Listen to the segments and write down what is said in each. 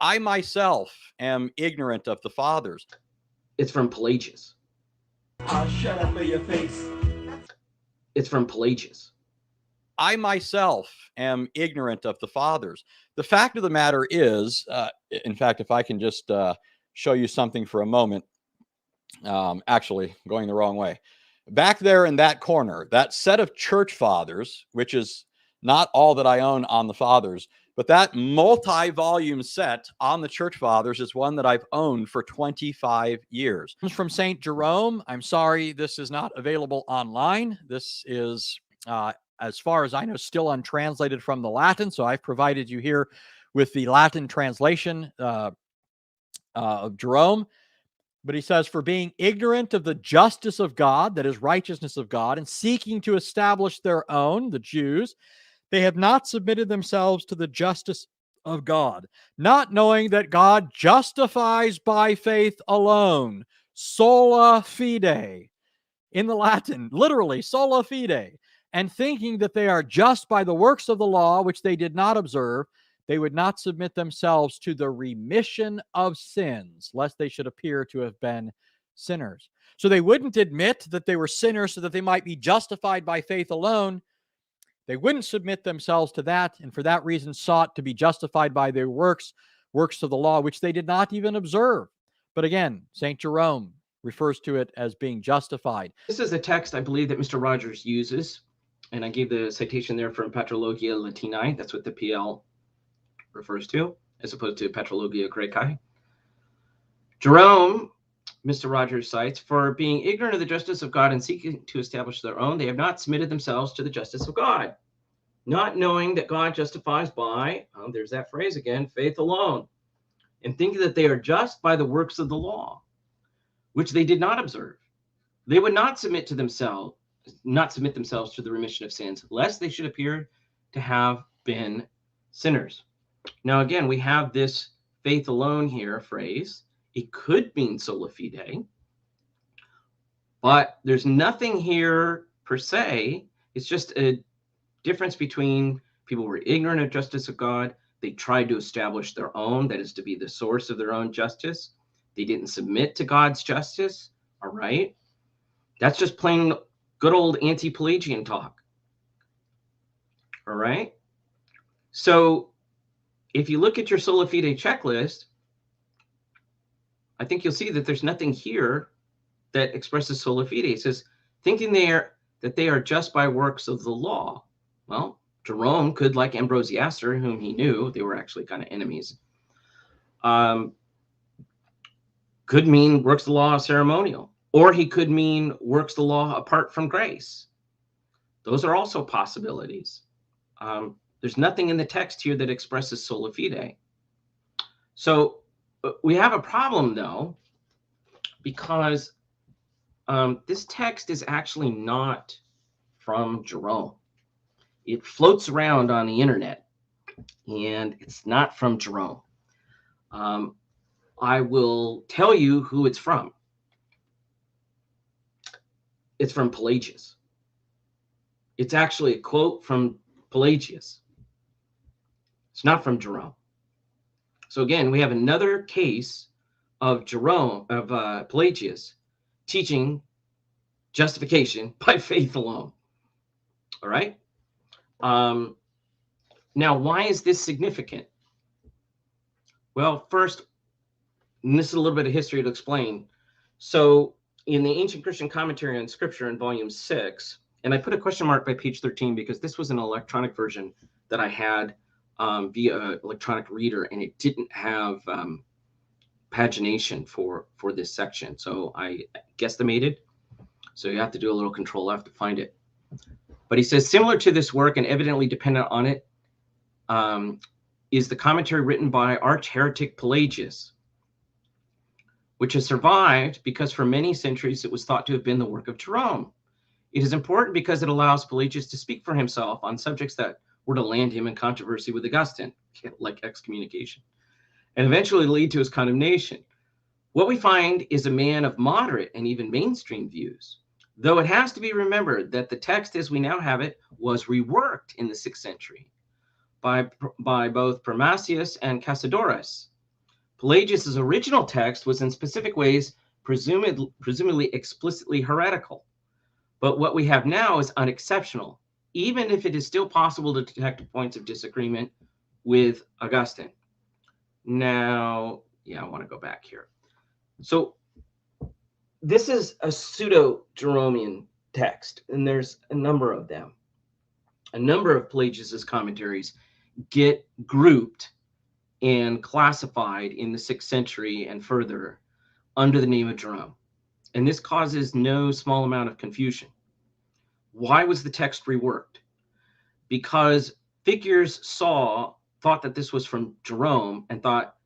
I myself am ignorant of the fathers. It's from Pelagius. I'll shut up in your face. It's from Pelagius. I myself am ignorant of the fathers. The fact of the matter is, in fact, if I can just show you something for a moment, actually going the wrong way. Back there in that corner, that set of church fathers, which is not all that I own on the fathers, but that multi-volume set on the church fathers is one that I've owned for 25 years. It comes from St. Jerome. I'm sorry, this is not available online. This is, as far as I know, still untranslated from the Latin. So I've provided you here with the Latin translation of Jerome. But he says, for being ignorant of the justice of God, that is, righteousness of God, and seeking to establish their own, the Jews, they have not submitted themselves to the justice of God, not knowing that God justifies by faith alone, sola fide, in the Latin, literally, sola fide, and thinking that they are just by the works of the law, which they did not observe, they would not submit themselves to the remission of sins, lest they should appear to have been sinners. So they wouldn't admit that they were sinners so that they might be justified by faith alone. They wouldn't submit themselves to that, and for that reason sought to be justified by their works of the law, which they did not even observe. But again, St. Jerome refers to it as being justified. This is a text I believe that Mr. Rogers uses, and I gave the citation there from Patrologia Latinae. That's what the PL refers to, as opposed to Patrologia Graecae. Jerome, Mr. Rogers cites, for being ignorant of the justice of God and seeking to establish their own, they have not submitted themselves to the justice of God, not knowing that God justifies by, there's that phrase again, faith alone, and thinking that they are just by the works of the law, which they did not observe. They would not submit themselves to the remission of sins, lest they should appear to have been sinners. Now, again, we have this faith alone here phrase. It could mean sola fide, but there's nothing here per se. It's just a difference between people who were ignorant of justice of God. They tried to establish their own, that is to be the source of their own justice. They didn't submit to God's justice. All right. That's just plain good old anti-Pelagian talk. All right. So if you look at your sola fide checklist, I think you'll see that there's nothing here that expresses sola fide. It says, thinking that they are just by works of the law. Well, Jerome could, like Ambrosiaster, whom he knew, they were actually kind of enemies, could mean works of the law ceremonial, or he could mean works of the law apart from grace. Those are also possibilities. There's nothing in the text here that expresses sola fide. So we have a problem, though, because this text is actually not from Jerome. It floats around on the internet, and it's not from Jerome. I will tell you who it's from. It's from Pelagius. It's actually a quote from Pelagius. It's not from Jerome. So again, we have another case of Pelagius teaching justification by faith alone. All right. Now, why is this significant? Well, first, and this is a little bit of history to explain. So in the Ancient Christian Commentary on Scripture in volume 6, and I put a question mark by page 13 because this was an electronic version that I had via electronic reader, and it didn't have pagination for this section. So I guesstimated. So you have to do a little Control F to find it. But he says, similar to this work and evidently dependent on it is the commentary written by arch-heretic Pelagius, which has survived because for many centuries it was thought to have been the work of Jerome. It is important because it allows Pelagius to speak for himself on subjects that were to land him in controversy with Augustine, like excommunication, and eventually lead to his condemnation. What we find is a man of moderate and even mainstream views, though it has to be remembered that the text as we now have it was reworked in the 6th century by both Primasius and Cassiodorus. Pelagius' original text was in specific ways presumably explicitly heretical. But what we have now is unexceptional, even if it is still possible to detect points of disagreement with Augustine. Now, I want to go back here. So this is a pseudo-Jeromean text, and there's a number of them. A number of Pelagius' commentaries get grouped and classified in the 6th century and further under the name of Jerome. And this causes no small amount of confusion. Why was the text reworked? Because figures thought that this was from Jerome and thought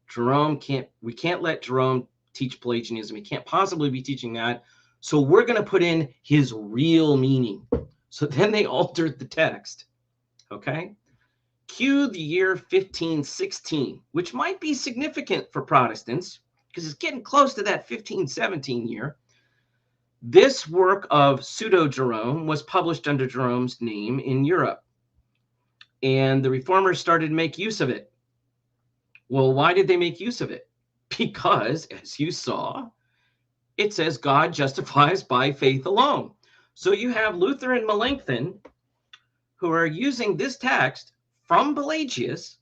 we can't let Jerome teach Pelagianism. He can't possibly be teaching that. So we're going to put in his real meaning. So then they altered the text. Okay. Cue the year 1516, which might be significant for Protestants because it's getting close to that 1517 year. This work of pseudo-Jerome was published under Jerome's name in Europe, and the reformers started to make use of it. Well, why did they make use of it? Because, as you saw, it says God justifies by faith alone. So you have Luther and Melanchthon who are using this text from Pelagius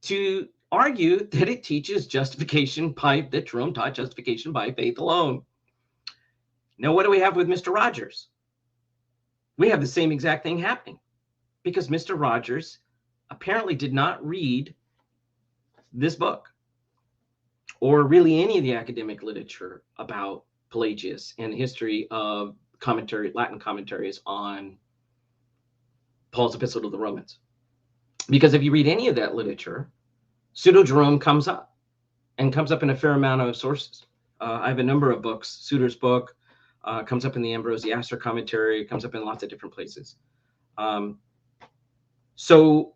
to argue that it teaches that Jerome taught justification by faith alone. Now, what do we have with Mr. Rogers? We have the same exact thing happening because Mr. Rogers apparently did not read this book or really any of the academic literature about Pelagius and the history of Latin commentaries on Paul's epistle to the Romans. Because if you read any of that literature, pseudo-Jerome comes up in a fair amount of sources. I have a number of books. Suter's book comes up in the Ambrosiaster commentary, comes up in lots of different places. So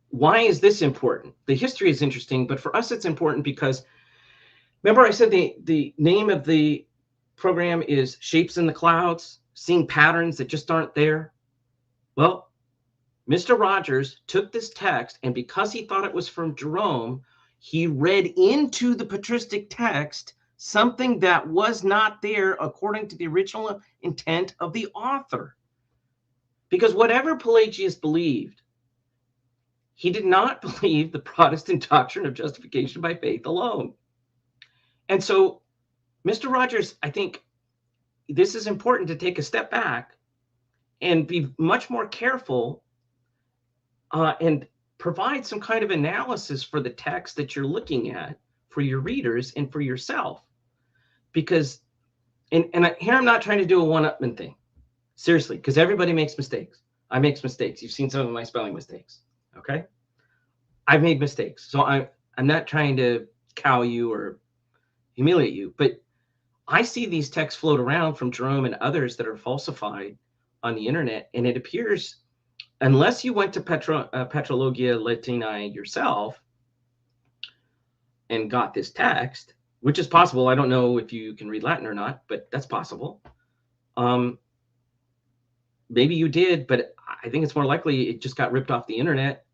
why is this important? The history is interesting, but for us it's important because, remember I said the name of the program is Shapes in the Clouds, seeing patterns that just aren't there? Well, Mr. Rogers took this text, and because he thought it was from Jerome, he read into the patristic text something that was not there according to the original intent of the author. Because whatever Pelagius believed, he did not believe the Protestant doctrine of justification by faith alone. And so, Mr. Rogers, I think this is important to take a step back and be much more careful and provide some kind of analysis for the text that you're looking at for your readers and for yourself. Because, here I'm not trying to do a one-upman thing, seriously, because everybody makes mistakes. I make mistakes. You've seen some of my spelling mistakes, okay? I've made mistakes. So I'm not trying to cow you or humiliate you, but I see these texts float around from Jerome and others that are falsified on the internet, and it appears, unless you went to Patrologia Latinae yourself and got this text, which is possible. I don't know if you can read Latin or not, but that's possible. Maybe you did, but I think it's more likely it just got ripped off the internet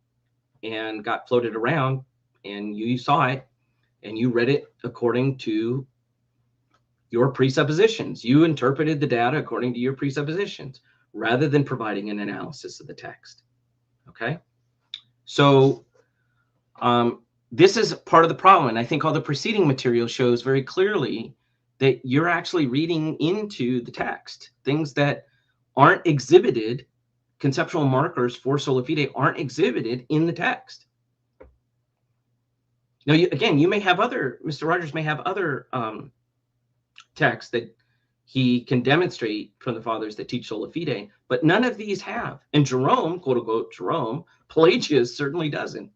and got floated around, and you saw it, and you read it according to your presuppositions. You interpreted the data according to your presuppositions, rather than providing an analysis of the text. Okay? So this is part of the problem. And I think all the preceding material shows very clearly that you're actually reading into the text. Things that aren't exhibited, conceptual markers for sola fide aren't exhibited in the text. Now, you may have Mr. Rogers may have other texts that he can demonstrate from the fathers that teach sola fide, but none of these have. And Jerome, quote unquote, Jerome, Pelagius certainly doesn't.